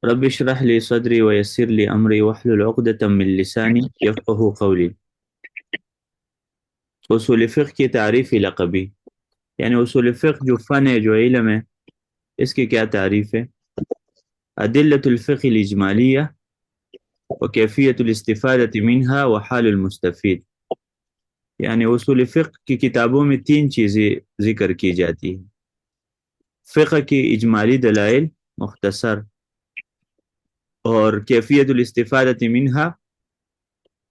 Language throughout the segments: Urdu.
رب اشرح لي صدري ويسر لي امری واحلل عقدة من لسانی یفقهوا قولی۔ اصول فقہ کی تعریفی لقبی، یعنی اصول فقہ جو فن ہے، جو علم ہے، اس کی کیا تعریف ہے؟ ادلۃ الفقہ الاجمالیہ وکیفیت الاستفادۃ منها وحال المستفید، یعنی اصول فقہ کی کتابوں میں تین چیزیں ذکر کی جاتی ہیں: فقہ کی اجمالی دلائل مختصر، اور کیفیت الاستفادۃ منها،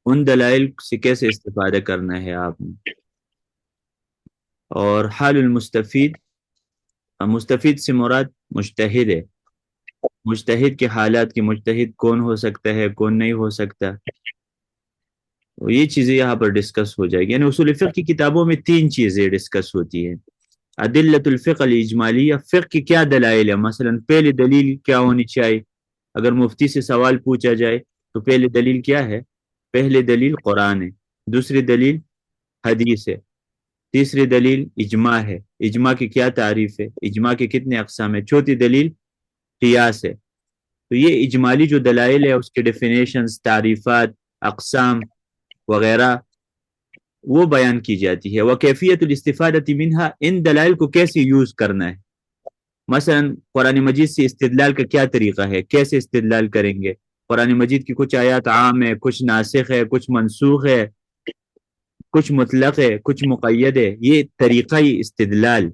ان دلائل سے کیسے استفادہ کرنا ہے آپ نے، اور حال المستفید، مستفید سے مراد مجتہد ہے، مجتہد کے حالات کی، مجتہد کون ہو سکتا ہے، کون نہیں ہو سکتا، یہ چیزیں یہاں پر ڈسکس ہو جائے گی۔ یعنی اصول فقہ کی کتابوں میں تین چیزیں ڈسکس ہوتی ہیں: ادلۃ الفقہ الاجمالیہ، فقہ کی کیا دلائل ہے، مثلا پہلی دلیل کیا ہونی چاہیے؟ اگر مفتی سے سوال پوچھا جائے تو پہلی دلیل کیا ہے؟ پہلی دلیل قرآن ہے، دوسری دلیل حدیث ہے، تیسری دلیل اجماع ہے، اجماع کی کیا تعریف ہے، اجماع کے کتنے اقسام ہے، چوتھی دلیل قیاس ہے۔ تو یہ اجمالی جو دلائل ہے، اس کے ڈیفینیشنز، تعریفات، اقسام وغیرہ وہ بیان کی جاتی ہے۔ وکیفیت الاستفادۃ منها، ان دلائل کو کیسے یوز کرنا ہے، مثلا قرآن مجید سے استدلال کا کیا طریقہ ہے، کیسے استدلال کریں گے؟ قرآن مجید کی کچھ آیات عام ہے، کچھ ناسخ ہے، کچھ منسوخ ہے، کچھ مطلق ہے، کچھ مقید ہے، یہ طریقہ استدلال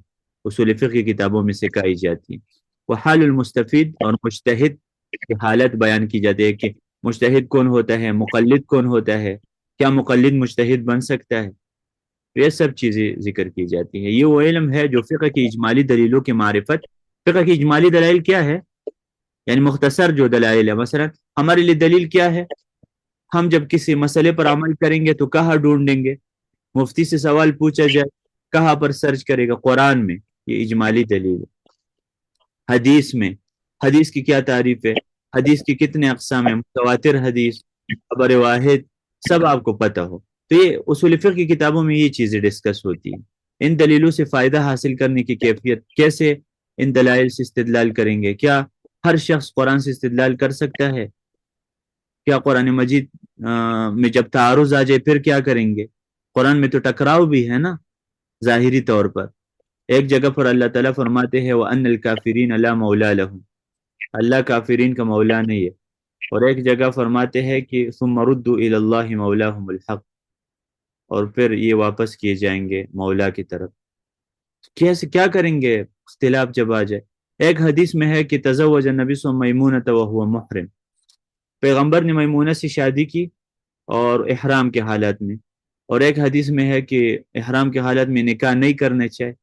اصول فقہ کی کتابوں میں سکھائی جاتی ہے۔ وہ حال المستفید، اور مجتہد کی حالت بیان کی جاتی ہے کہ مجتہد کون ہوتا ہے، مقلد کون ہوتا ہے، کیا مقلد مجتہد بن سکتا ہے، یہ سب چیزیں ذکر کی جاتی ہیں۔ یہ وہ علم ہے جو فقہ کی اجمالی دلیلوں کی معرفت۔ فقہ کی اجمالی دلائل کیا ہے؟ یعنی مختصر جو دلائل ہے، مثلا ہمارے لیے دلیل کیا ہے؟ ہم جب کسی مسئلے پر عمل کریں گے تو کہاں ڈھونڈیں گے؟ مفتی سے سوال پوچھا جائے کہاں پر سرچ کرے گا؟ قرآن میں، یہ اجمالی دلیل ہے۔ حدیث میں، حدیث کی کیا تعریف ہے، حدیث کی کتنے اقسام ہیں، متواتر حدیث، خبر واحد، سب آپ کو پتہ ہو تو یہ اصول فقہ کی کتابوں میں یہ چیزیں ڈسکس ہوتی ہیں۔ ان دلیلوں سے فائدہ حاصل کرنے کی کیفیت، کیسے ان دلائل سے استدلال کریں گے؟ کیا ہر شخص قرآن سے استدلال کر سکتا ہے؟ کیا قرآن مجید میں جب تعارض آ جائے پھر کیا کریں گے؟ قرآن میں تو ٹکراؤ بھی ہے نا ظاہری طور پر۔ ایک جگہ پر اللہ تعالیٰ فرماتے ہیں وَأَنَّ الْكَافِرِينَ لَا مَوْلَى لَهُمْ، اللہ کافرین کا مولا نہیں ہے، اور ایک جگہ فرماتے ہیں کہ ثُمَّ رُدُّوا إِلَى اللَّهِ مَوْلَاهُمُ الْحَقِّ، اور پھر یہ واپس کیے جائیں گے مولا کی طرف۔ کیسے کیا کریں گے اختلاف جب آ جائے؟ ایک حدیث میں ہے کہ تزوج النبی صلی اللہ علیہ وسلم میمونۃ وهو محرم، پیغمبر نے میمونہ سے شادی کی اور احرام کے حالات میں، اور ایک حدیث میں ہے کہ احرام کے حالات میں نکاح نہیں کرنا چاہے۔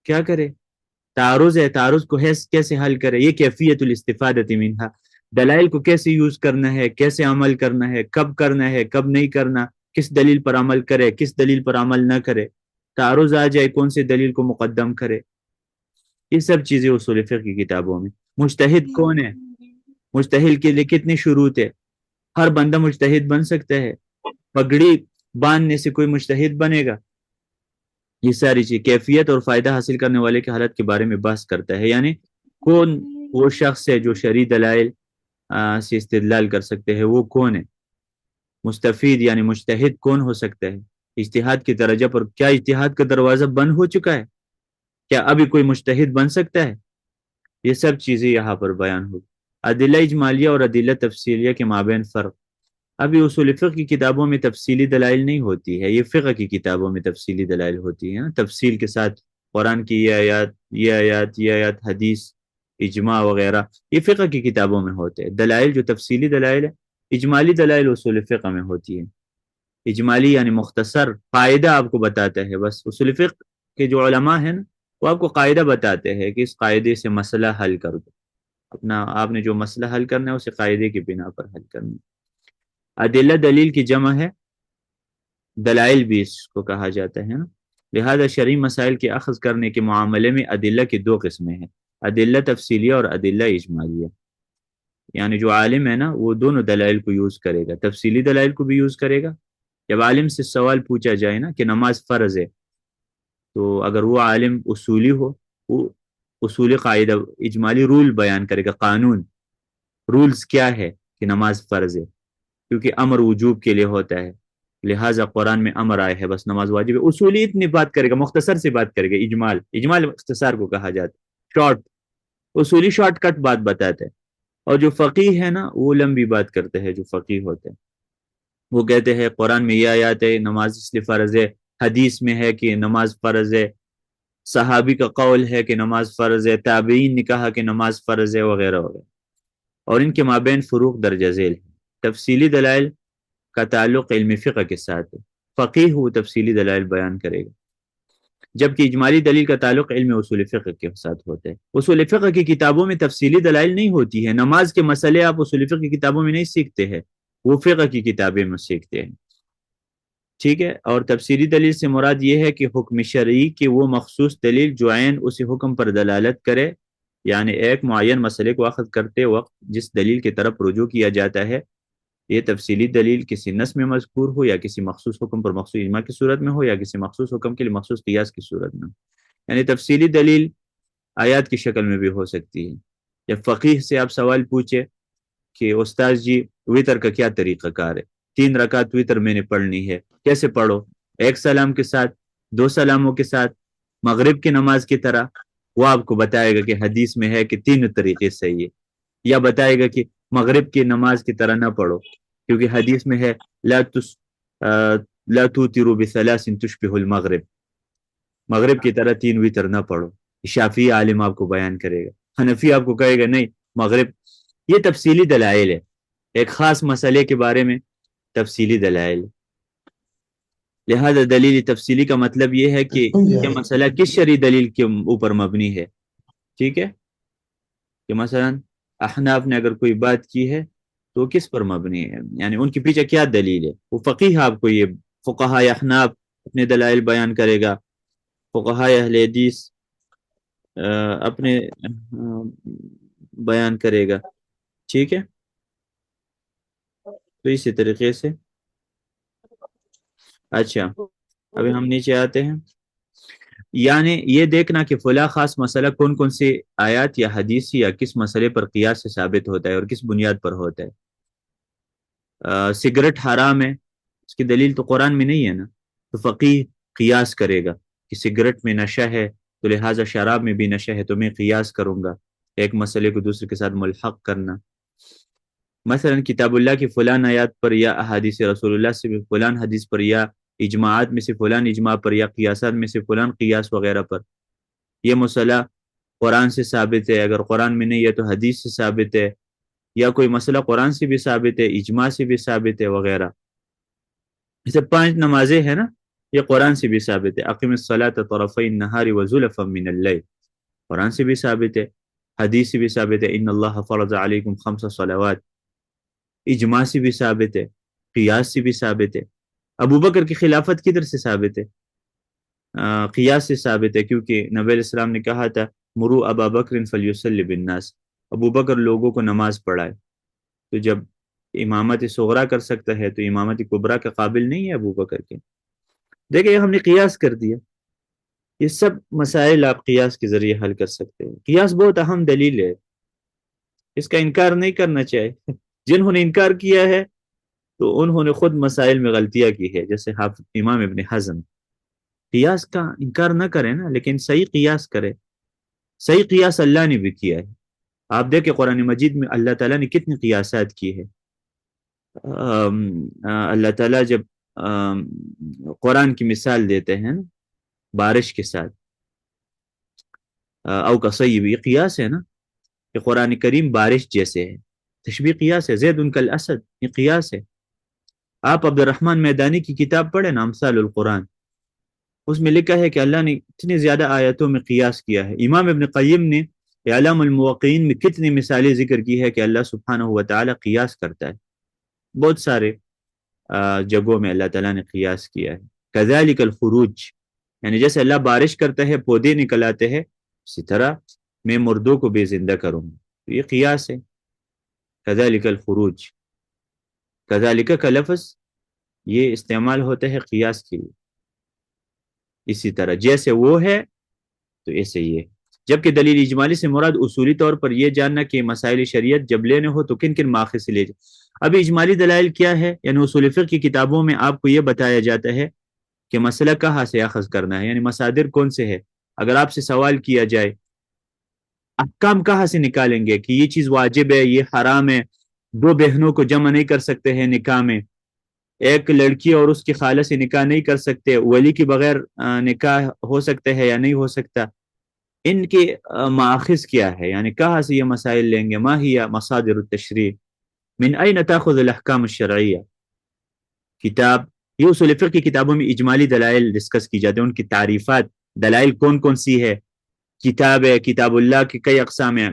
کیا کرے؟ تعارض ہے، تعارض کو کیسے حل کرے؟ یہ کیفیت الاستفادۃ منها، دلائل کو کیسے یوز کرنا ہے، کیسے عمل کرنا ہے، کب کرنا ہے، کب نہیں کرنا، کس دلیل پر عمل کرے، کس دلیل پر عمل نہ کرے، تعارض آ جائے کون سے دلیل کو مقدم کرے، یہ سب چیزیں اصول فقہ کی کتابوں میں۔ مجتہد کون ہے؟ مجتہد کے لیے کتنی شروط ہے؟ ہر بندہ مجتہد بن سکتا ہے؟ پگڑی باندھنے سے کوئی مجتہد بنے گا؟ یہ ساری چیز کیفیت اور فائدہ حاصل کرنے والے کی حالت کے بارے میں بحث کرتا ہے، یعنی کون وہ شخص ہے جو شرعی دلائل سے استدلال کر سکتے ہیں، وہ کون ہے؟ مستفید یعنی مجتہد کون ہو سکتا ہے؟ اجتہاد کی درجہ پر کیا اجتہاد کا دروازہ بند ہو چکا ہے؟ کیا ابھی کوئی مجتہد بن سکتا ہے؟ یہ سب چیزیں یہاں پر بیان ہوگی۔ ادلہ اجمالیہ اور ادلہ تفصیلیہ کے مابین فرق، ابھی اصول فقہ کی کتابوں میں تفصیلی دلائل نہیں ہوتی ہے، یہ فقہ کی کتابوں میں تفصیلی دلائل ہوتی ہیں، تفصیل کے ساتھ قرآن کی یہ آیات، یہ آیات، یہ آیات، حدیث، اجماع وغیرہ، یہ فقہ کی کتابوں میں ہوتے ہیں۔ دلائل جو تفصیلی دلائل ہے، اجمالی دلائل اصول فقہ میں ہوتی ہیں۔ اجمالی یعنی مختصر قاعدہ آپ کو بتاتا ہے، بس اصول فقہ کے جو علماء ہیں نا، وہ آپ کو قاعدہ بتاتے ہیں کہ اس قاعدے سے مسئلہ حل کر دو، اپنا آپ نے جو مسئلہ حل کرنا ہے اسے قاعدے کی بنا پر حل کرنا ہے۔ ادلہ دلیل کی جمع ہے، دلائل بھی اس کو کہا جاتا ہے نا، لہذا شرعی مسائل کے اخذ کرنے کے معاملے میں ادلہ کی دو قسمیں ہیں: ادلہ تفصیلیہ اور ادلہ اجمالیہ۔ یعنی جو عالم ہے نا وہ دونوں دلائل کو یوز کرے گا، تفصیلی دلائل کو بھی یوز کرے گا۔ جب عالم سے سوال پوچھا جائے نا کہ نماز فرض ہے، تو اگر وہ عالم اصولی ہو، وہ اصولی قاعدہ، اجمالی رول بیان کرے گا، قانون رولز کیا ہے کہ نماز فرض ہے، کیونکہ امر وجوب کے لیے ہوتا ہے، لہٰذا قرآن میں امر آئے ہے بس نماز واجب ہے۔ اصولی اتنی بات کرے گا، مختصر سی بات کرے گا، اجمال اختصار کو کہا جاتا ہے، شارٹ اصولی شارٹ کٹ بات بتاتے ہیں۔ اور جو فقیہ ہے نا وہ لمبی بات کرتے ہیں، جو فقیہ ہوتے ہیں وہ کہتے ہیں قرآن میں یہ آیات ہے نماز اس لیے فرض ہے، حدیث میں ہے کہ نماز فرض ہے، صحابی کا قول ہے کہ نماز فرض ہے، تابعین نے کہا کہ نماز فرض ہے، وغیرہ وغیرہ، اور ان کے مابین فروق درجہ ذیل ہے۔ تفصیلی دلائل کا تعلق علم فقہ کے ساتھ ہے، فقیہ وہ تفصیلی دلائل بیان کرے گا، جبکہ اجمالی دلیل کا تعلق علم اصول فقہ کے ساتھ ہوتا ہے۔ اصول فقہ کی کتابوں میں تفصیلی دلائل نہیں ہوتی ہے، نماز کے مسئلے آپ اصول فقہ کی کتابوں میں نہیں سیکھتے ہیں، وہ فقہ کی کتابیں میں سیکھتے ہیں، ٹھیک ہے۔ اور تفسیری دلیل سے مراد یہ ہے کہ حکم شرعی کی وہ مخصوص دلیل جو عین اسی حکم پر دلالت کرے، یعنی ایک معین مسئلے کو اخذ کرتے وقت جس دلیل کی طرف رجوع کیا جاتا ہے، یہ تفصیلی دلیل کسی نص میں مذکور ہو یا کسی مخصوص حکم پر مخصوص اجماع کی صورت میں ہو یا کسی مخصوص حکم کے لیے مخصوص قیاس کی صورت میں ہو، یعنی تفصیلی دلیل آیات کی شکل میں بھی ہو سکتی ہے۔ جب فقیہ سے آپ سوال پوچھے کہ استاذ جی وطر کا کیا طریقہ کار ہے، 3 رکعت وطر میں نے پڑھنی ہے، کیسے پڑھو؟ ایک سلام کے ساتھ، 2 سلاموں کے ساتھ، مغرب کی نماز کی طرح؟ وہ آپ کو بتائے گا کہ حدیث میں ہے کہ 3 طریقے صحیح ہے، یا بتائے گا کہ مغرب کی نماز کی طرح نہ پڑھو کیونکہ حدیث میں ہے لا توتروا بثلاث تشبه المغرب، مغرب کی طرح 3 وطر نہ پڑھو۔ شافعی عالم آپ کو بیان کرے گا، حنفی آپ کو کہے گا نہیں مغرب۔ یہ تفصیلی دلائل ہے، ایک خاص مسئلے کے بارے میں تفصیلی دلائل، لہذا دلیل تفصیلی کا مطلب یہ ہے کہ یہ مسئلہ کس شرعی دلیل کے اوپر مبنی ہے، ٹھیک ہے، کہ مثلا احناف نے اگر کوئی بات کی ہے تو کس پر مبنی ہے، یعنی ان کے پیچھے کیا دلیل ہے۔ وہ فقیہ آپ کو یہ فقہاء احناف اپنے دلائل بیان کرے گا، فقہاء اہل حدیث اپنے بیان کرے گا، ٹھیک ہے۔ تو اسی طریقے سے اچھا ابھی ہم نیچے آتے ہیں، یعنی یہ دیکھنا کہ فلاں خاص مسئلہ کون کون سی آیات یا حدیث یا کس مسئلے پر قیاس سے ثابت ہوتا ہے اور کس بنیاد پر ہوتا ہے۔ سگریٹ حرام ہے، اس کی دلیل تو قرآن میں نہیں ہے نا، تو فقیہ قیاس کرے گا کہ سگریٹ میں نشہ ہے تو لہٰذا شراب میں بھی نشہ ہے، تو میں قیاس کروں گا، ایک مسئلے کو دوسرے کے ساتھ ملحق کرنا۔ مثلا کتاب اللہ کی فلان آیات پر یا احادیث رسول اللہ سے فلان حدیث پر یا اجماعات میں سے فلان اجماع پر یا قیاسات میں سے فلان قیاس وغیرہ پر، یہ مسئلہ قرآن سے ثابت ہے، اگر قرآن میں نہیں ہے تو حدیث سے ثابت ہے، یا کوئی مسئلہ قرآن سے بھی ثابت ہے، اجماع سے بھی ثابت ہے وغیرہ۔ جیسے 5 نمازیں ہیں نا، یہ قرآن سے بھی ثابت ہے، اقم الصلاۃ طرفی النہار وزلفا من اللیل، قرآن سے بھی ثابت ہے، حدیث سے بھی ثابت ہے، ان اللہ فرض علیکم 5 صلوات، اجماع سے بھی ثابت ہے، قیاس سے بھی ثابت ہے۔ ابو بکر کی خلافت کدھر سے ثابت ہے؟ قیاس سے ثابت ہے، کیونکہ نبی علیہ السلام نے کہا تھا مرو ابا بکر فلیصلی بالناس، ابو بکر لوگوں کو نماز پڑھائے، تو جب امامت صغرا کر سکتا ہے تو امامت کبرا کے قابل نہیں ہے ابو بکر کے۔ دیکھیں ہم نے قیاس کر دیا، یہ سب مسائل آپ قیاس کے ذریعے حل کر سکتے ہیں۔ قیاس بہت اہم دلیل ہے، اس کا انکار نہیں کرنا چاہیے، جنہوں نے انکار کیا ہے تو انہوں نے خود مسائل میں غلطیاں کی ہے، جیسے حافظ امام ابن حزم۔ قیاس کا انکار نہ کرے نا، لیکن صحیح قیاس کرے، صحیح قیاس اللہ نے بھی کیا ہے۔ آپ دیکھیں قرآن مجید میں اللہ تعالیٰ نے کتنی قیاسات کی ہے۔ اللہ تعالیٰ جب قرآن کی مثال دیتے ہیں نا بارش کے ساتھ، او کا صیب، یہ قیاس ہے نا کہ قرآن کریم بارش جیسے ہے، تشبیہ قیاس ہے، زید کل اسد، یہ قیاس ہے۔ آپ عبد الرحمن میدانی کی کتاب پڑھیں نا امثال القرآن، اس میں لکھا ہے کہ اللہ نے اتنی زیادہ آیتوں میں قیاس کیا ہے۔ امام ابن قیم نے اعلام الموقعین میں کتنی مثالیں ذکر کی ہے کہ اللہ سبحانہ و تعالیٰ قیاس کرتا ہے، بہت سارے جگہوں میں اللہ تعالیٰ نے قیاس کیا ہے۔ کذالک الخروج، یعنی جیسے اللہ بارش کرتا ہے پودے نکل آتے ہیں، اسی طرح میں مردوں کو بھی زندہ کروں گا، یہ قیاس ہے۔ کذالک الخروج، کذالک کا لفظ یہ استعمال ہوتا ہے قیاس کے لیے، اسی طرح جیسے وہ ہے تو ایسے یہ ہے۔ جبکہ دلیل اجمالی سے مراد اصولی طور پر یہ جاننا کہ مسائل شریعت جب لینے ہو تو کن کن ماخذ سے لے جائے۔ ابھی اجمالی دلائل کیا ہے؟ یعنی اصول فقہ کی کتابوں میں آپ کو یہ بتایا جاتا ہے کہ مسئلہ کہاں سے اخذ کرنا ہے، یعنی مصادر کون سے ہے۔ اگر آپ سے سوال کیا جائے احکام کہاں سے نکالیں گے کہ یہ چیز واجب ہے، یہ حرام ہے، دو بہنوں کو جمع نہیں کر سکتے ہیں نکاح میں، ایک لڑکی اور اس کی خالہ سے نکاح نہیں کر سکتے، ولی کے بغیر نکاح ہو سکتا ہے یا نہیں ہو سکتا، ان کے ماخذ کیا ہے، یعنی کہاں سے یہ مسائل لیں گے۔ ما ہی مصادر التشریع، من این تاخذ الاحکام الشرعیہ۔ کتاب یہ اصول فقہ کی کتابوں میں اجمالی دلائل ڈسکس کی جاتے ہیں، ان کی تعریفات، دلائل کون کون سی ہے۔ کتاب ہے، کتاب اللہ کی کئی اقسام ہیں،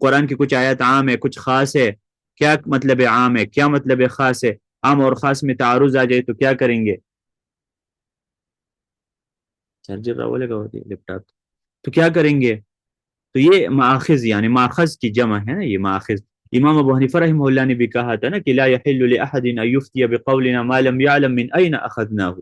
قرآن کی کچھ آیات عام ہے، کچھ خاص ہے، کیا مطلب عام ہے، کیا مطلب خاص ہے، عام اور خاص میں تعارض آ جائے تو کیا کریں گے، چارجر راولے گا ہوتی ہے لیپ ٹاپ، تو کیا کریں گے۔ تو یہ ماخذ، یعنی ماخذ کی جمع ہے نا، یہ ماخذ۔ امام ابو حنیفہ رحمہ اللہ نے بھی کہا تھا نا کہ لا يحل لأحد ان يفتي بقولنا ما لم يعلم من اين اخذناه،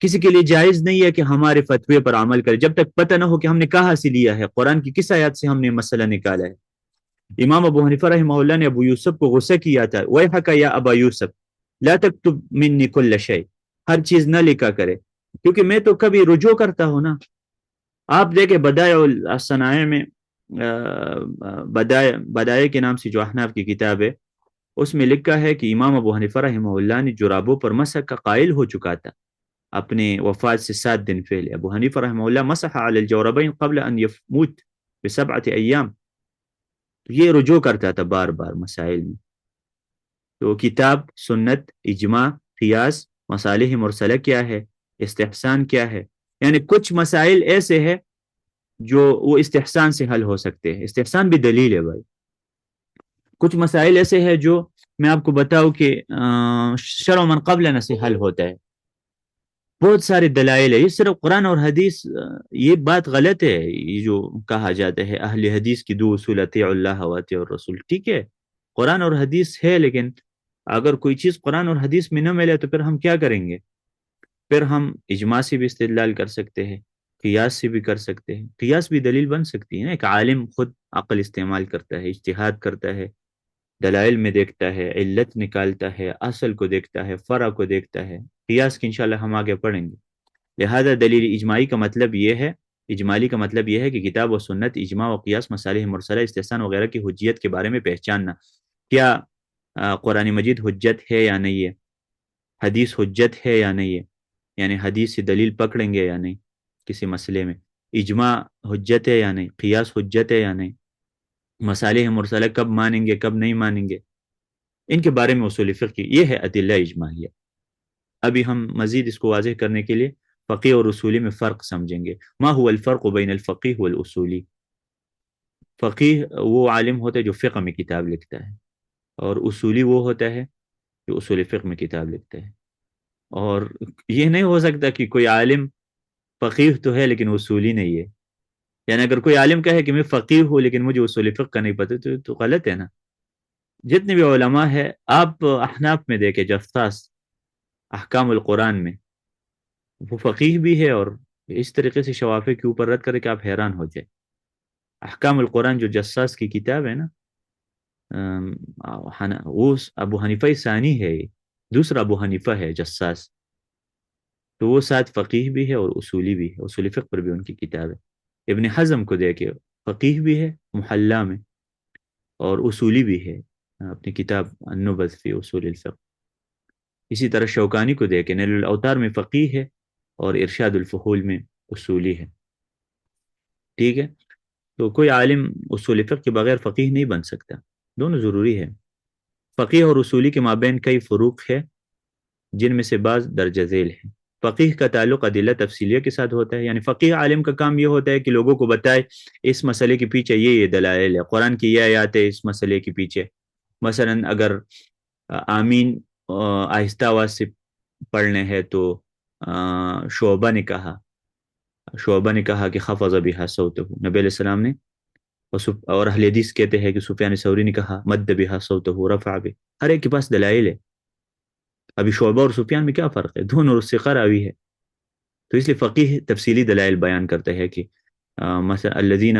کسی کے لیے جائز نہیں ہے کہ ہمارے فتوے پر عمل کرے جب تک پتہ نہ ہو کہ ہم نے کہاں سے لیا ہے، قرآن کی کس آیات سے ہم نے مسئلہ نکالا ہے۔ امام ابو حنیفہ رحمہ اللہ نے ابو یوسف کو غصہ کیا تھا، وَيْحَكَ يَا أَبَا يُوسف لا تكتب مني كل شيء، ہر چیز نہ لکھا کرے کیونکہ میں تو کبھی رجوع کرتا ہوں نا۔ آپ دیکھیں بدائع الصنائع میں بدائع کے نام سے جو احناف کی کتاب ہے اس میں لکھا ہے کہ امام ابو حنیفہ رحمہ اللہ نے جرابوں پر مسح کا قائل ہو چکا تھا اپنے وفات سے 7 دن پہلے۔ ابو حنیفہ رحمہ اللہ مسح علی الجوربین قبل ان يموت ب7 ایام، تو یہ رجوع کرتا تھا بار بار مسائل میں۔ تو کتاب، سنت، اجماع، قیاس، مصالح مرسلہ کیا ہے، استحسان کیا ہے، یعنی کچھ مسائل ایسے ہیں جو وہ استحسان سے حل ہو سکتے ہیں، استحسان بھی دلیل ہے بھائی۔ کچھ مسائل ایسے ہیں جو میں آپ کو بتاؤں کہ شرع من قبلنا سے حل ہوتا ہے، بہت سارے دلائل ہے۔ یہ صرف قرآن اور حدیث، یہ بات غلط ہے یہ جو کہا جاتا ہے اہل حدیث کی 2 اصول اطیع اللہ و اطیع الرسول، ٹھیک ہے قرآن اور حدیث ہے، لیکن اگر کوئی چیز قرآن اور حدیث میں نہ ملے تو پھر ہم کیا کریں گے؟ پھر ہم اجماع سے بھی استدلال کر سکتے ہیں، قیاس سے بھی کر سکتے ہیں، قیاس بھی دلیل بن سکتی ہے نا۔ ایک عالم خود عقل استعمال کرتا ہے، اجتہاد کرتا ہے، دلائل میں دیکھتا ہے، علت نکالتا ہے، اصل کو دیکھتا ہے، فرع کو دیکھتا ہے۔ قیاس کی انشاءاللہ ہم آگے پڑھیں گے۔ لہذا دلیل اجماعی کا مطلب یہ ہے، اجمالی کا مطلب یہ ہے کہ کتاب و سنت، اجماع و قیاس، مصالح مرسلہ، استحسان وغیرہ کی حجیت کے بارے میں پہچاننا۔ کیا قرآن مجید حجت ہے یا نہیں ہے، حدیث حجت ہے یا نہیں ہے، یعنی حدیث سے دلیل پکڑیں گے یا نہیں کسی مسئلے میں، اجماع حجت ہے یا نہیں، قیاس حجت ہے یا نہیں، مصالح مرسلہ کب مانیں گے کب نہیں مانیں گے، ان کے بارے میں اصول فقہ کی یہ ہے ادلہ اجماعیہ۔ ابھی ہم مزید اس کو واضح کرنے کے لیے فقیہ اور اصولی میں فرق سمجھیں گے۔ ما هو الفرق بین الفقیہ والاصولی؟ فقیہ وہ عالم ہوتا ہے جو فقہ میں کتاب لکھتا ہے، اور اصولی وہ ہوتا ہے جو اصول فقہ میں کتاب لکھتا ہے۔ اور یہ نہیں ہو سکتا کہ کوئی عالم فقیہ تو ہے لیکن اصولی نہیں ہے، یعنی اگر کوئی عالم کہے کہ میں فقیہ ہوں لیکن مجھے اصول فقہ کا نہیں پتہ تو غلط ہے نا۔ جتنے بھی علماء ہے، آپ احناف میں دیکھیں جفاس احکام القرآن میں، وہ فقیہ بھی ہے اور اس طریقے سے شوافع کے اوپر رد کرے کہ آپ حیران ہو جائے۔ احکام القرآن جو جساس کی کتاب ہے نا، وہ ابو حنیفہ ثانی ہے، دوسرا ابو حنیفہ ہے جساس، تو وہ ساتھ فقیہ بھی ہے اور اصولی بھی ہے، اصول فقہ پر بھی ان کی کتاب ہے۔ ابن حزم کو دیکھے، فقیہ بھی ہے محلہ میں اور اصولی بھی ہے اپنی کتاب النبذ فی اصول الفقہ۔ اسی طرح شوکانی کو دیکھیں، نیل الاوتار میں فقیہ ہے اور ارشاد الفحول میں اصولی ہے، ٹھیک ہے۔ تو کوئی عالم اصول فقہ کے بغیر فقیہ نہیں بن سکتا، دونوں ضروری ہے۔ فقیہ اور اصولی کے مابین کئی فروق ہے جن میں سے بعض درجہ ذیل ہیں۔ فقیہ کا تعلق ادلہ تفصیلیہ کے ساتھ ہوتا ہے، یعنی فقیہ عالم کا کام یہ ہوتا ہے کہ لوگوں کو بتائے اس مسئلے کے پیچھے یہ دلائل ہے، قرآن کی یہ آیات ہے اس مسئلے کے پیچھے۔ مثلا اگر آمین آہستہ آواز سے پڑھنے ہے تو شعبہ نے کہا کہ خفض بها صوتہ، نبی علیہ السلام نے، اور اہل حدیث کہتے ہیں کہ سفیان ثوری نے کہا مد بها صوتہ رفع به، ہر ایک کے پاس دلائل ہے۔ ابھی شعبہ اور سفیان میں کیا فرق ہے؟ دونوں ثقہ راوی ہے، تو اس لیے فقیہ تفصیلی دلائل بیان کرتا ہے کہ مثلا الذین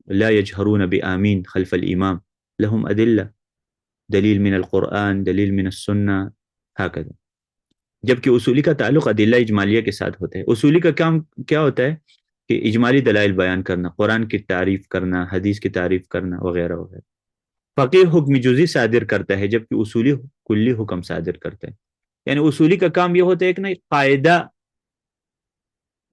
لا یجہرون بآمین خلف الامام لهم ادلہ، دلیل من القرآن، دلیل من السنہ، ہکذا. جبکہ اصولی کا تعلق ادلہ اجمالیہ کے ساتھ ہوتا ہے. اصولی کا کام کیا ہوتا ہے کہ اجمالی دلائل بیان کرنا، قرآن کی تعریف کرنا، حدیث کی تعریف کرنا، وغیرہ وغیرہ. فقیہ حکم جزی صادر کرتا ہے، جبکہ اصولی کلی حکم صادر کرتا ہے. یعنی اصولی کا کام یہ ہوتا ہے کہ نہیں قاعدہ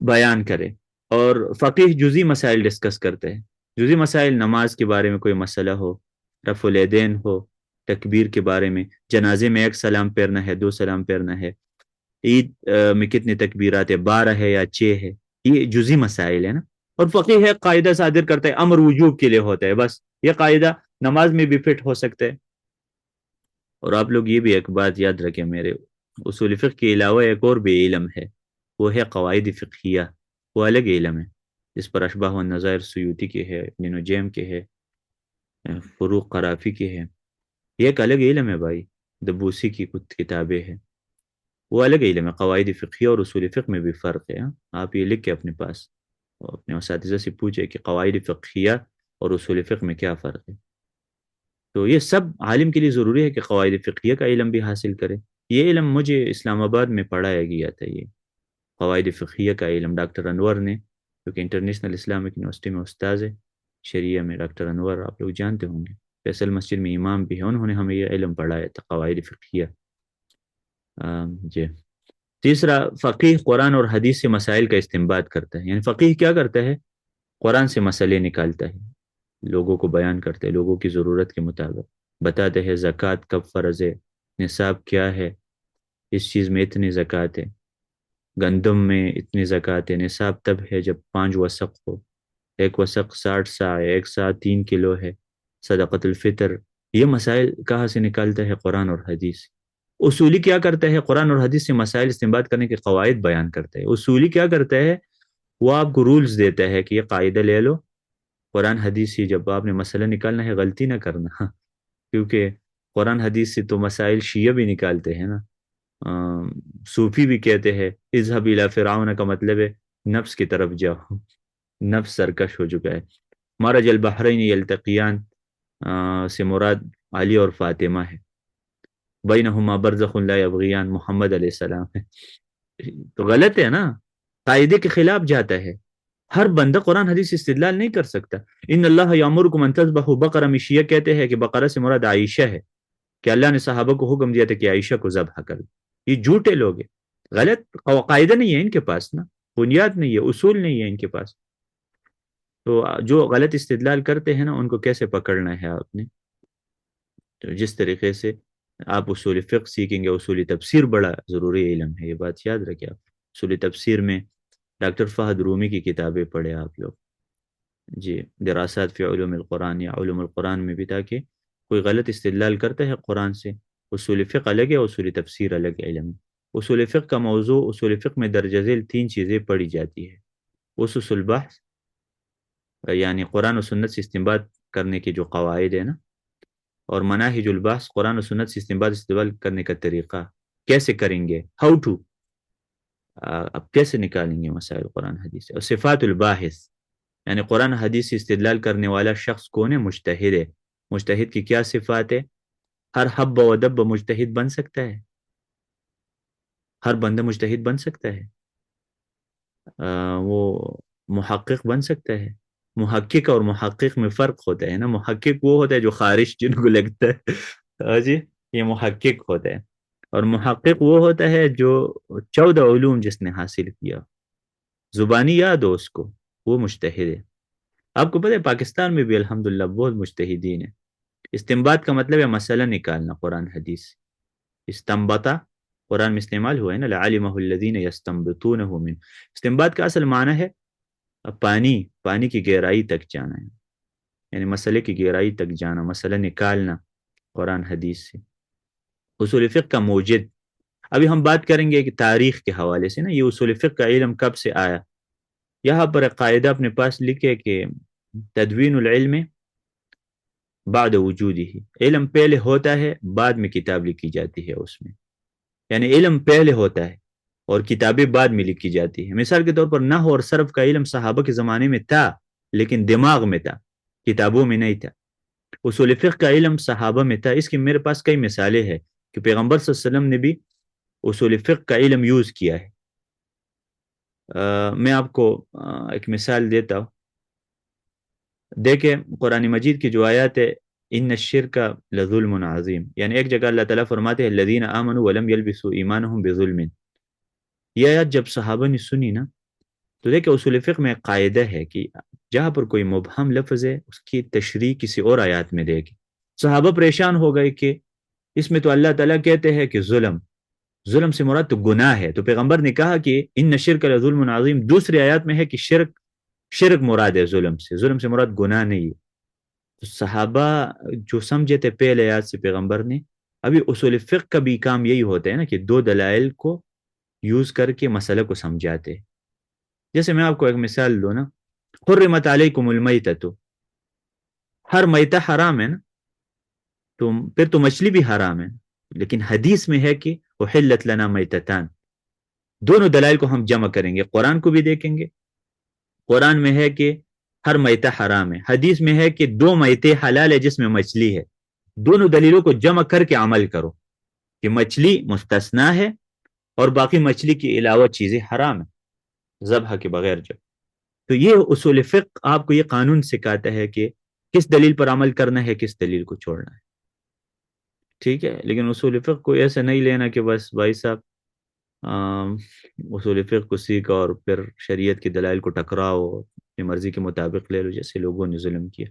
بیان کرے، اور فقیہ جزی مسائل ڈسکس کرتے ہیں. جزی مسائل، نماز کے بارے میں کوئی مسئلہ ہو، رفع الیدین ہو، تکبیر کے بارے میں، جنازے میں 1 سلام پھیرنا ہے 2 سلام پھیرنا ہے، عید میں کتنے تکبیرات ہے، 12 ہے یا 6 ہے، یہ جزی مسائل ہے نا. اور فقیہ ہے قاعدہ صادر کرتا ہے، امر وجوب کے لیے ہوتا ہے. بس یہ قاعدہ نماز میں بھی فٹ ہو سکتا ہے. اور آپ لوگ یہ بھی ایک بات یاد رکھیں، میرے اصول فقہ کے علاوہ ایک اور بھی علم ہے، وہ ہے قواعد فقہیہ. وہ الگ علم ہے، جس پر اشباہ والنظائر سیوطی کے ہے، ابن نجیم کے ہے، فروق قرافی کے ہے. یہ ایک الگ علم ہے بھائی، دبوسی کی کچھ کتابیں ہیں، وہ الگ علم ہے. قواعد فقہیہ اور اصول فقہ میں بھی فرق ہے. آپ یہ لکھ کے اپنے پاس اپنے اساتذہ سے پوچھے کہ قواعد فقہیہ اور اصول فقہ میں کیا فرق ہے. تو یہ سب عالم کے لیے ضروری ہے کہ قواعد فقہیہ کا علم بھی حاصل کرے. یہ علم مجھے اسلام آباد میں پڑھایا گیا تھا، یہ قواعد فقہیہ کا علم ڈاکٹر انور نے، جو کہ انٹرنیشنل اسلامک یونیورسٹی میں استاذ ہے شریعہ میں. ڈاکٹر انور آپ لوگ جانتے ہوں گے، فیصل مسجد میں امام بھی ہیں، انہوں نے ہمیں یہ علم پڑھایا تھا، قواعد فقہیہ. جی. تیسرا، فقیہ قرآن اور حدیث سے مسائل کا استنباط کرتا ہے. یعنی فقیہ کیا کرتا ہے؟ قرآن سے مسئلے نکالتا ہے، لوگوں کو بیان کرتے ہیں، لوگوں کی ضرورت کے مطابق بتاتے ہیں زکوٰۃ کب فرض ہے، نصاب کیا ہے، اس چیز میں اتنی زکوٰۃ ہے، گندم میں اتنی زکوٰۃ ہے. نصاب تب ہے جب 5 وسق ہو، 1 وسق 60 سا ہے، 1 سا 3 کلو ہے، صدقۃ الفطر. یہ مسائل کہاں سے نکالتا ہے؟ قرآن اور حدیث. اصولی کیا کرتا ہے؟ قرآن اور حدیث سے مسائل استنباط کرنے کے قواعد بیان کرتا ہے. اصولی کیا کرتا ہے؟ وہ آپ کو رولز دیتا ہے کہ یہ قاعدہ لے لو، قرآن حدیث سے جب آپ نے مسئلہ نکالنا ہے غلطی نہ کرنا کیونکہ قرآن حدیث سے تو مسائل شیعہ بھی نکالتے ہیں نا. صوفی بھی کہتے ہیں اذهب الى فرعون، کا مطلب ہے نفس کی طرف جاؤ، نفس سرکش ہو چکا ہے. مرج البحرین یلتقیان سے مراد علی اور فاطمہ ہے، بینہما برزخ لا یبغیان محمد علیہ السلام ہے. تو غلط ہے نا، قاعدے کے خلاف جاتا ہے. ہر بندہ قرآن حدیث استدلال نہیں کر سکتا. ان اللہ یامرکم ان تذبحوا بقرہ، میں شیعہ کہتے ہیں کہ بقرہ سے مراد عائشہ ہے، کہ اللہ نے صحابہ کو حکم دیا تھا کہ عائشہ کو ذبح کر. یہ جھوٹے لوگ ہیں، غلط قاعدہ نہیں ہے ان کے پاس نا، بنیاد نہیں ہے، اصول نہیں ہے ان کے پاس. تو جو غلط استدلال کرتے ہیں نا ان کو کیسے پکڑنا ہے آپ نے؟ تو جس طریقے سے آپ اصول فقہ سیکھیں گے، اصول تفسیر بڑا ضروری علم ہے، یہ بات یاد رکھیں آپ. اصول تفسیر میں ڈاکٹر فہد رومی کی کتابیں پڑھیں آپ لوگ. جی، دراسات فی علوم القرآن یا علوم القرآن میں بھی، تاکہ کوئی غلط استدلال کرتا ہے قرآن سے. اصول فقہ الگ ہے، اصول تفسیر الگ علم ہے. اصول فقہ کا موضوع، اصول فقہ میں درجہ ذیل 3 چیزیں پڑھی جاتی ہے: اسس البحث، یعنی قرآن و سنت سے استنباط کرنے کے جو قواعد ہیں نا، اور مناہج البحث، قرآن و سنت سے استنباط کرنے کا طریقہ کیسے کریں گے، ہاؤ ٹو، اب کیسے نکالیں گے مسائل قرآن حدیث سے. اور صفات الباحث، یعنی قرآن حدیث سے استدلال کرنے والا شخص کون ہے؟ مجتہد ہے. مجتہد کی کیا صفات ہے؟ ہر حب و دب مجتہد بن سکتا ہے، ہر بندہ مجتہد بن سکتا ہے. وہ محقق بن سکتا ہے. محقق اور محقق میں فرق ہوتا ہے نا. محقق وہ ہوتا ہے جو خارج جن کو لگتا ہے جی، یہ محقق ہوتا ہے. اور محقق وہ ہوتا ہے جو 14 علوم جس نے حاصل کیا، زبانی یاد ہو اس کو، وہ مجتہد ہے. آپ کو پتہ ہے پاکستان میں بھی الحمدللہ بہت مجتہدین ہیں. استنباط کا مطلب ہے مسئلہ نکالنا قرآن حدیث. استنبطہ قرآن میں استعمال ہوا ہے نا، لعلمہ الذین یستنبطونہ من. استنباط کا اصل معنی ہے پانی کی گہرائی تک جانا ہے، یعنی مسئلے کی گہرائی تک جانا، مسئلہ نکالنا قرآن حدیث سے. اصول فقہ کا موجد، ابھی ہم بات کریں گے کہ تاریخ کے حوالے سے نا، یہ اصول فقہ کا علم کب سے آیا. یہاں پر ایک قاعدہ اپنے پاس لکھے کہ تدوین العلم بعد وجودہ، علم پہلے ہوتا ہے بعد میں کتاب لکھی جاتی ہے اس میں. یعنی علم پہلے ہوتا ہے اور کتابیں بعد میں لکھی جاتی ہیں. مثال کے طور پر نحو اور صرف کا علم صحابہ کے زمانے میں تھا لیکن دماغ میں تھا, کتابوں میں نہیں تھا. اصول فقہ کا علم صحابہ میں تھا. اس کی میرے پاس کئی مثالیں ہیں کہ پیغمبر صلی اللہ علیہ وسلم نے بھی اصول فقہ کا علم یوز کیا ہے. میں آپ کو ایک مثال دیتا ہوں. دیکھیں قرآن مجید کی جو آیات ہے, ان الشرک لظلم عظیم, یعنی ایک جگہ اللہ تعالیٰ فرماتے ہیں الذین آمنوا ولم یلبسوا ایمانہم بظلم. یہ آیات جب صحابہ نے سنی نا, تو دیکھیں اصول فقہ میں ایک قاعدہ ہے کہ جہاں پر کوئی مبہم لفظ ہے اس کی تشریح کسی اور آیات میں دے گی. صحابہ پریشان ہو گئے کہ اس میں تو اللہ تعالیٰ کہتے ہیں کہ ظلم سے مراد تو گناہ ہے, تو پیغمبر نے کہا کہ ان الشرک لظلم عظیم. دوسری آیات میں ہے کہ شرک مراد ہے ظلم سے مراد گناہ نہیں ہے. تو صحابہ جو سمجھے تھے پہلے آیات سے پیغمبر نے, ابھی اصول فقہ کا بھی کام یہی ہوتا ہے نا کہ دو دلائل کو یوز کر کے مسئلہ کو سمجھاتے. جیسے میں آپ کو ایک مثال دوں نا, حرمت علیکم المیتۃ, ہر میتہ حرام ہے نا, تو پھر تو مچھلی بھی حرام ہے, لیکن حدیث میں ہے کہ احلت لنا میتتان. دونوں دلائل کو ہم جمع کریں گے, قرآن کو بھی دیکھیں گے. قرآن میں ہے کہ ہر میتہ حرام ہے, حدیث میں ہے کہ دو میتیں حلال ہے جس میں مچھلی ہے. دونوں دلیلوں کو جمع کر کے عمل کرو کہ مچھلی مستثنا ہے اور باقی مچھلی کے علاوہ چیزیں حرام ہیں ذبح کے بغیر. جب تو یہ اصول فقہ آپ کو یہ قانون سکھاتا ہے کہ کس دلیل پر عمل کرنا ہے, کس دلیل کو چھوڑنا ہے. ٹھیک ہے, لیکن اصول فقہ کو ایسا نہیں لینا کہ بس بھائی صاحب اصول فقہ کو سیکھا اور پھر شریعت کی دلائل کو ٹکراؤ, اپنی مرضی کے مطابق لے لو جیسے لوگوں نے ظلم کیا.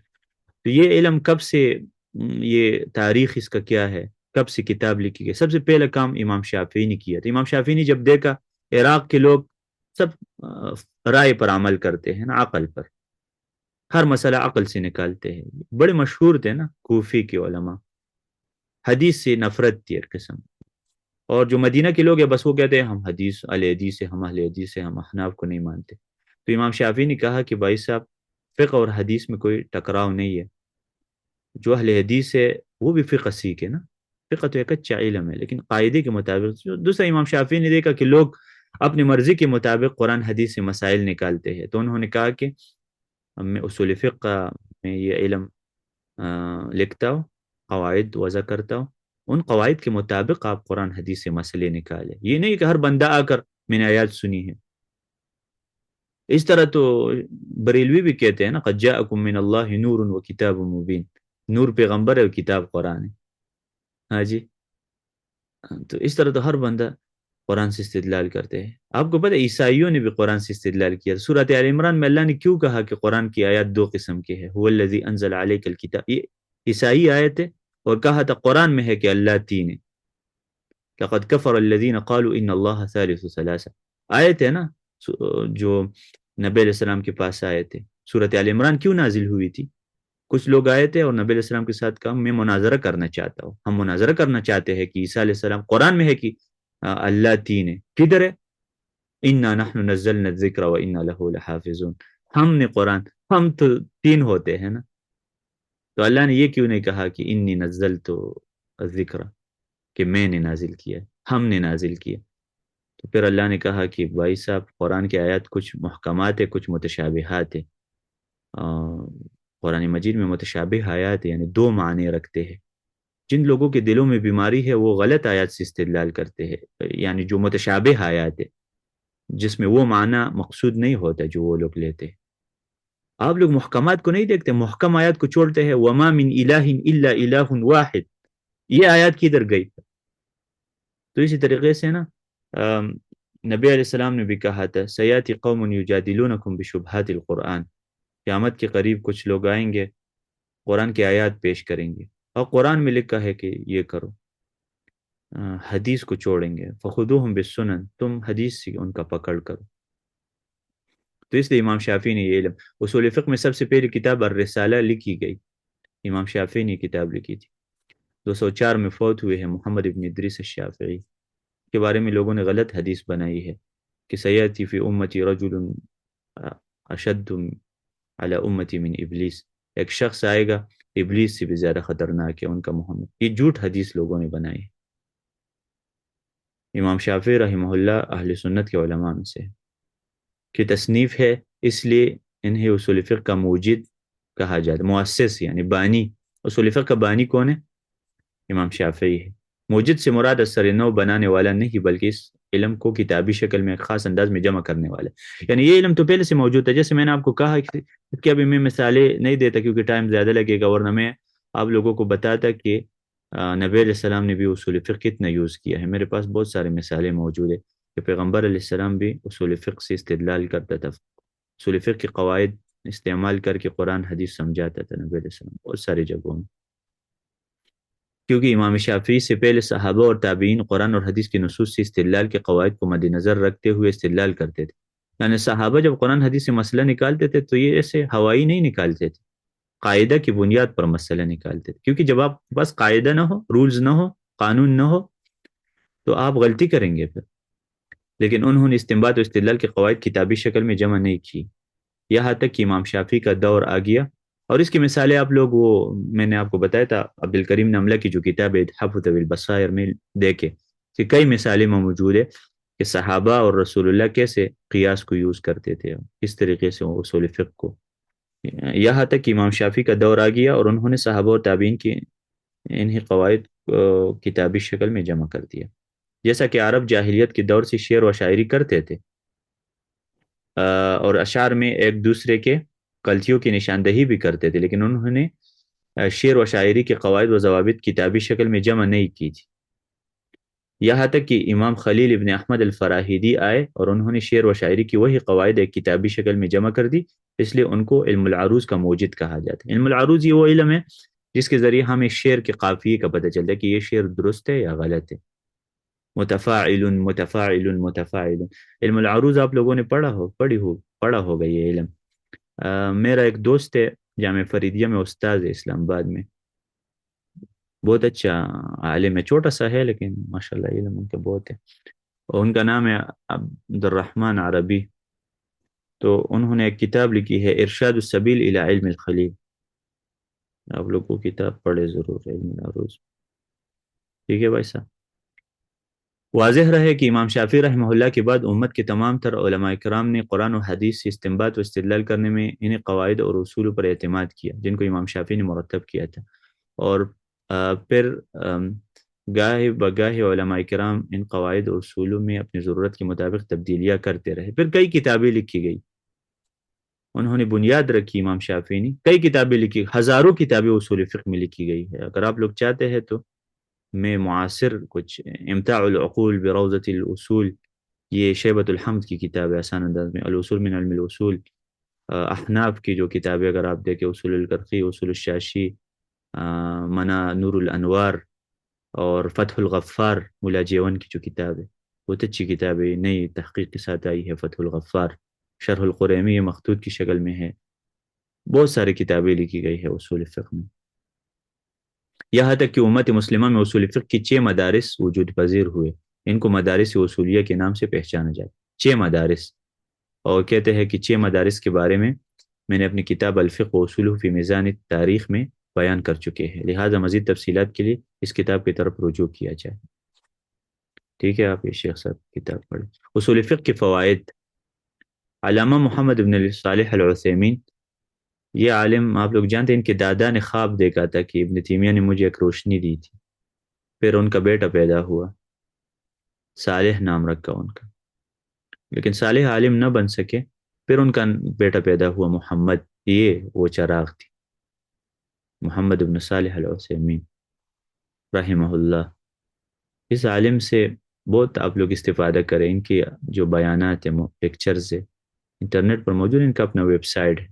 تو یہ علم کب سے, یہ تاریخ اس کا کیا ہے, کب سے کتاب لکھی گئی؟ سب سے پہلا کام امام شافعی نے کیا تھا. امام شافعی نے جب دیکھا عراق کے لوگ سب رائے پر عمل کرتے ہیں نا, عقل پر, ہر مسئلہ عقل سے نکالتے ہیں. بڑے مشہور تھے نا کوفی کے علماء, حدیث سے نفرت تھی ایک قسم. اور جو مدینہ کے لوگ ہیں بس وہ کہتے ہیں ہم حدیث حدیث ہے, ہم اہل حدیث ہے, ہم احناف کو نہیں مانتے. تو امام شافعی نے کہا کہ بھائی صاحب فقہ اور حدیث میں کوئی ٹکراؤ نہیں ہے, جو اہل حدیث ہے وہ بھی فقہ سیکھے نا. فقہ تو ایک اچھا علم ہے لیکن قاعدے کے مطابق. دوسرا امام شافعی نے دیکھا کہ لوگ اپنی مرضی کے مطابق قرآن حدیث سے مسائل نکالتے ہیں, تو انہوں نے کہا کہ میں اصول فقہ میں یہ علم لکھتا ہوں, قواعد وضع کرتا ہوں, ان قواعد کے مطابق آپ قرآن حدیث سے مسئلے نکالے. یہ نہیں کہ ہر بندہ آ کر میں نے آیات سنی ہے. اس طرح تو بریلوی بھی کہتے ہیں نا قد جاءکم من اللہ نور و کتاب مبین, نور پیغمبر ہے اور کتاب قرآن ہے. ہاں جی, تو اس طرح تو ہر بندہ قرآن سے استدلال کرتے ہیں. آپ کو پتہ ہے عیسائیوں نے بھی قرآن سے استدلال کیا. سورۃ آل عمران میں اللہ نے کیوں کہا کہ قرآن کی آیات دو قسم کے ہیں, هو الذی انزل علیک الکتاب, یہ عیسائی آیت ہے, اور کہا تھا قرآن میں ہے کہ اللہ تین ہے. لقد کفر الذین قالوا ان اللہ ثالث ثلاثہ, آیت ہے نا جو نبی علیہ السلام کے پاس آئے تھے. سورۃ آل عمران کیوں نازل ہوئی تھی؟ کچھ لوگ آئے تھے اور نبی علیہ السلام کے ساتھ کہا میں مناظرہ کرنا چاہتا ہوں, ہم مناظرہ کرنا چاہتے ہیں کہ عیسیٰ علیہ السلام, قرآن میں ہے کہ اللہ تین ہے, کدھر ہے؟ انا نحن نزلنا الذکر وانا لہ لحافظون, ہم نے قرآن, ہم تو تین ہوتے ہیں نا. تو اللہ نے یہ کیوں نہیں کہا کہ انی نزلت الذکر, کہ میں نے نازل کیا, ہم نے نازل کیا. تو پھر اللہ نے کہا کہ بھائی صاحب قرآن کی آیات کچھ محکمات ہے, کچھ متشابہات ہے. قرآن مجید میں متشابہ آیات یعنی دو معنی رکھتے ہیں. جن لوگوں کے دلوں میں بیماری ہے وہ غلط آیات سے استدلال کرتے ہیں, یعنی جو متشابہ آیات ہے جس میں وہ معنی مقصود نہیں ہوتا جو وہ لوگ لیتے ہیں. آپ لوگ محکمات کو نہیں دیکھتے, محکم آیات کو چھوڑتے ہیں. وما من الہ الا الہ واحد, یہ آیات کدھر گئی؟ تو اسی طریقے سے نا نبی علیہ السلام نے بھی کہا تھا سیاتی قوم یجادلونکم بشبہات القرآن, قیامت کے قریب کچھ لوگ آئیں گے قرآن کی آیات پیش کریں گے, اور قرآن میں لکھا ہے کہ یہ کرو, حدیث کو چھوڑیں گے. فخذوہم بالسنن, تم حدیث سے ان کا پکڑ کرو. تو اس لیے امام شافعی نے یہ علم, اصول فقہ میں سب سے پہلی کتاب الرسالہ لکھی گئی, امام شافعی نے کتاب لکھی تھی. 204 میں فوت ہوئے ہیں محمد ابن ادریس الشافعی. کے بارے میں لوگوں نے غلط حدیث بنائی ہے کہ سیاتی فی امتی رجل اشد علی امتی من ابلیس, ایک شخص آئے گا ابلیس سے بھی زیادہ خطرناک ہے ان کا محمد. یہ جھوٹ حدیث لوگوں نے بنائی ہے. امام شافعی رحمہ اللہ اہل سنت کے علماء میں سے کی تصنیف ہے، اس لیے انہیں اصول فقہ کا موجد کہا جاتا ہے، مؤسس یعنی بانی۔ اصول فقہ کا بانی کون ہے؟ امام شافعی ہے۔ موجد سے مراد اثر نو بنانے والا نہیں، بلکہ اس علم کو کتابی شکل میں ایک خاص انداز میں جمع کرنے والا ہے۔ یعنی یہ علم تو پہلے سے موجود ہے، جیسے میں نے آپ کو کہا کہ ابھی میں مثالیں نہیں دیتا کیونکہ ٹائم زیادہ لگے گا، ورنہ میں آپ لوگوں کو بتاتا کہ نبی علیہ السلام نے بھی اصول فقہ کتنا یوز کیا ہے۔ میرے پاس بہت سارے مثالیں موجود ہے کہ پیغمبر علیہ السلام بھی اصول فقہ سے استدلال کرتا تھا، اصول فقہ کے قواعد استعمال کر کے قرآن حدیث سمجھاتا تھا نبی علیہ السلام بہت ساری جگہوں میں، کیونکہ امام شافعی سے پہلے صحابہ اور تابعین قرآن اور حدیث کی نصوص سے استدلال کے قواعد کو مد نظر رکھتے ہوئے استدلال کرتے تھے۔ یعنی صحابہ جب قرآن حدیث سے مسئلہ نکالتے تھے تو یہ ایسے ہوائی نہیں نکالتے تھے، قاعدہ کی بنیاد پر مسئلہ نکالتے تھے، کیونکہ جب آپ کے پاس قاعدہ نہ ہو، رولز نہ ہو، قانون نہ ہو، تو آپ غلطی کریں گے پھر۔ لیکن انہوں نے استنباط و استدلال کے قواعد کتابی شکل میں جمع نہیں کی، یہاں تک کہ امام شافعی کا دور آ گیا، اور اس کی مثالیں آپ لوگ وہ میں نے آپ کو بتایا تھا عبد الکریم نملہ کی جو کتاب ہے اتحاف البصائر میں دیکھے کہ کئی مثالیں موجود ہے کہ صحابہ اور رسول اللہ کیسے قیاس کو یوز کرتے تھے، کس طریقے سے وہ اصول فقہ کو، یہاں تک کہ امام شافعی کا دور آ گیا اور انہوں نے صحابہ اور تابعین کی انہی قواعد کو کتابی شکل میں جمع کر دیا۔ جیسا کہ عرب جاہلیت کے دور سے شعر و شاعری کرتے تھے، اور اشعار میں ایک دوسرے کے غلطیوں کی نشاندہی بھی کرتے تھے، لیکن انہوں نے شعر و شاعری کے قواعد و ضوابط کتابی شکل میں جمع نہیں کی تھی، یہاں تک کہ امام خلیل ابن احمد الفراہیدی آئے اور انہوں نے شعر و شاعری کی وہی قواعد ایک کتابی شکل میں جمع کر دی، اس لیے ان کو علم العروض کا موجد کہا جاتا ہے۔ علم العروض یہ وہ علم ہے جس کے ذریعے ہمیں شعر کے قافیے کا پتہ چلتا ہے کہ یہ شعر درست ہے یا غلط ہے، متفاعل متفاعل متفاعل۔ علم العروض آپ لوگوں نے پڑھا ہوگا یہ علم۔ میرا ایک دوست ہے جامعہ فریدیہ میں استاد ہے اسلام آباد میں، بہت اچھا عالم ہے، چھوٹا سا ہے لیکن ماشاءاللہ علم ان کا بہت ہے، اور ان کا نام ہے عبد الرحمن عربی۔ تو انہوں نے ایک کتاب لکھی ہے ارشاد السبیل الی علم الخلیل، آپ لوگ کو کتاب پڑھے ضرور علم العروض، ٹھیک ہے بھائی صاحب۔ واضح رہے کہ امام شافعی رحمہ اللہ کے بعد امت کے تمام تر علماء کرام نے قرآن و حدیث سے استنباط و استدلال کرنے میں انہیں قواعد اور اصول پر اعتماد کیا جن کو امام شافعی نے مرتب کیا تھا، اور پھر گاہے بگاہے علماء کرام ان قواعد اور اصولوں میں اپنی ضرورت کے مطابق تبدیلیاں کرتے رہے، پھر کئی کتابیں لکھی گئی، انہوں نے بنیاد رکھی، امام شافعی نے کئی کتابیں لکھی، ہزاروں کتابیں اصول فقہ میں لکھی گئی ہے۔ اگر آپ لوگ چاہتے ہیں تو میں معاصر کچھ امتاع العقول بروضۃ الاصول، یہ شیبۃ الحمد کی کتاب ہے آسان انداز میں، الاصول من علم الاصول، احناف کی جو کتابیں اگر آپ دیکھیں اصول الکرخی، اصول الشاشی، منا نور الانوار، اور فتح الغفار ملا جیون کی جو کتاب ہے بہت اچھی کتاب ہے، نئی تحقیق کے ساتھ آئی ہے، فتح الغفار، شرح القریمی یہ مخطوط کی شکل میں ہے، بہت ساری کتابیں لکھی گئی ہے اصول فقہ میں، یہاں تک کہ امت مسلمہ میں اصول فقہ کی 6 مدارس وجود پذیر ہوئے، ان کو مدارس اصولیہ کے نام سے پہچانا جاتا ہے، 6 مدارس، اور کہتے ہیں کہ 6 مدارس کے بارے میں نے اپنی کتاب الفقہ و اصولہ فی میزان تاریخ میں بیان کر چکے ہیں، لہٰذا مزید تفصیلات کے لیے اس کتاب کی طرف رجوع کیا جائے، ٹھیک ہے۔ آپ یہ شیخ صاحب کتاب پڑھیں۔ اصول فقہ کے فوائد، علامہ محمد بن صالح العثیمین، یہ عالم آپ لوگ جانتے ہیں، ان کے دادا نے خواب دیکھا تھا کہ ابن تیمیہ نے مجھے ایک روشنی دی تھی، پھر ان کا بیٹا پیدا ہوا، صالح نام رکھا ان کا، لیکن صالح عالم نہ بن سکے، پھر ان کا بیٹا پیدا ہوا محمد، یہ وہ چراغ تھی، محمد بن صالح العثیمین رحمہ اللہ۔ اس عالم سے بہت آپ لوگ استفادہ کریں، ان کی جو بیانات ہیں، پکچرز ہے، انٹرنیٹ پر موجود، ان کا اپنا ویب سائٹ ہے،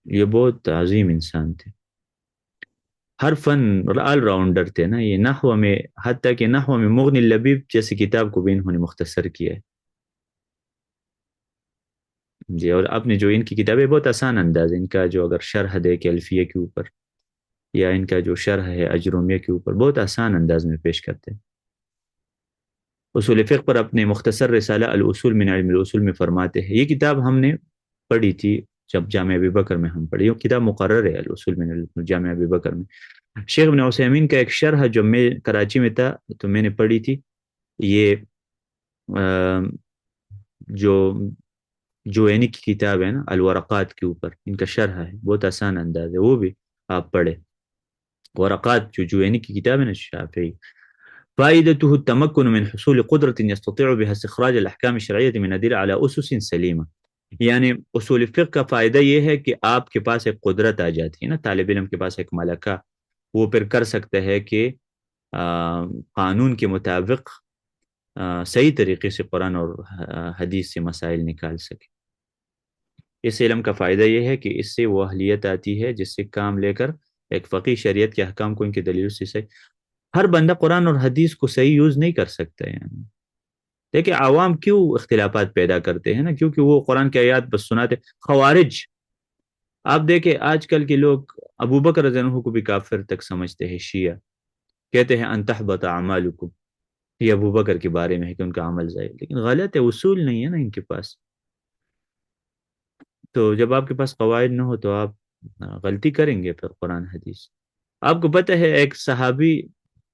یہ بہت عظیم انسان تھے، ہر فن آل راؤنڈر تھے نا، یہ نحو میں حتیٰ کہ نحو میں مغنی اللبیب جیسی کتاب کو بھی انہوں نے مختصر کیا ہے جی، اور اپنے جو ان کی کتابیں بہت آسان انداز ہے، ان کا جو اگر شرح دے کے الفیہ کے اوپر، یا ان کا جو شرح ہے اجرومیہ کے اوپر، بہت آسان انداز میں پیش کرتے ہیں۔ اصول فقہ پر اپنے مختصر رسالہ الاصول من علم الاصول میں فرماتے ہیں، یہ کتاب ہم نے پڑھی تھی جب جامعہ ابی بکر میں ہم پڑھی، یہ کتاب مقرر ہے الاصول من علم جامعہ ابی بکر میں، شیخ ابن عثیمین کا ایک شرح جو میں کراچی میں تھا تو میں نے پڑھی تھی، یہ آ، جو جوینی کی کتاب ہے نا الورقات کے اوپر، ان کا شرح ہے، بہت آسان انداز ہے، وہ بھی آپ پڑھے۔ ورقات جو جوینی کی کتاب ہے نا شافعی، فائدته التمكن من حصول قدرة يستطيع بها استخراج الأحكام الشرعية من أدلة على أسس سليمة، یعنی اصول فقہ کا فائدہ یہ ہے کہ آپ کے پاس ایک قدرت آ جاتی ہے نا، طالب علم کے پاس ایک ملکہ، وہ پھر کر سکتا ہے کہ قانون کے مطابق صحیح طریقے سے قرآن اور حدیث سے مسائل نکال سکے۔ اس علم کا فائدہ یہ ہے کہ اس سے وہ اہلیت آتی ہے جس سے کام لے کر ایک فقی شریعت کے احکام کو ان کی دلیل سے صحیح، ہر بندہ قرآن اور حدیث کو صحیح یوز نہیں کر سکتا، یعنی دیکھیں عوام کیوں اختلافات پیدا کرتے ہیں نا، کیونکہ وہ قرآن کی آیات بس سناتے۔ خوارج، آپ دیکھیں آج کل کے لوگ ابو بکر رضی اللہ عنہ کو بھی کافر تک سمجھتے ہیں، شیعہ کہتے ہیں ان تحبط اعمالکم، یہ ابو بکر کے بارے میں ہے کہ ان کا عمل ضائع، لیکن غلط ہے، اصول نہیں ہے نا ان کے پاس۔ تو جب آپ کے پاس قواعد نہ ہو تو آپ غلطی کریں گے پھر قرآن حدیث۔ آپ کو پتہ ہے ایک صحابی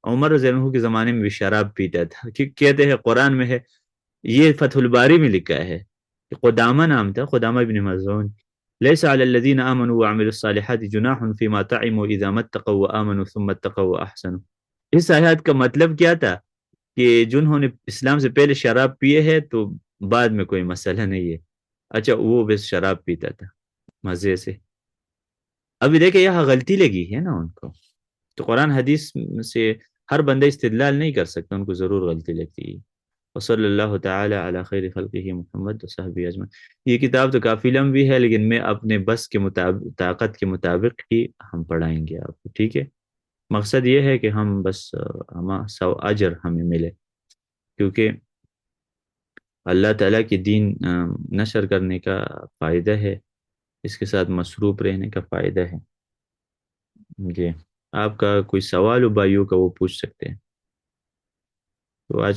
عمر رضی اللہ عنہ کے زمانے میں بھی شراب پیتا تھا، کہتے ہیں قرآن میں ہے، یہ فتح الباری میں لکھا ہے، قدامہ نام تھا، قدامہ ابن مظعون، لیس علی الذین آمنوا وعملوا الصالحات جناح فیما طعموا اذا ما اتقوا وآمنوا ثم اتقوا واحسنوا۔ اس آیات کا مطلب کیا تھا کہ جنہوں نے اسلام سے پہلے شراب پیے ہے تو بعد میں کوئی مسئلہ نہیں ہے۔ اچھا وہ بس شراب پیتا تھا مزے سے، ابھی دیکھیں یہاں غلطی لگی ہے نا ان کو، تو قرآن حدیث سے ہر بندہ استدلال نہیں کر سکتا، ان کو ضرور غلطی لگتی ہے۔ وصلی اللہ تعالی علی خیر خلقہ محمد وصحبہ اجمعین۔ یہ کتاب تو کافی لمبی ہے لیکن میں اپنے بس کے مطابق، طاقت کے مطابق ہی ہم پڑھائیں گے آپ کو، ٹھیک ہے؟ مقصد یہ ہے کہ ہم بس سو اجر ہمیں ملے، کیونکہ اللہ تعالیٰ کی دین نشر کرنے کا فائدہ ہے، اس کے ساتھ مصروف رہنے کا فائدہ ہے۔ جی، آپ کا کوئی سوال ہو بھائیوں کا وہ پوچھ سکتے ہیں۔ تو آج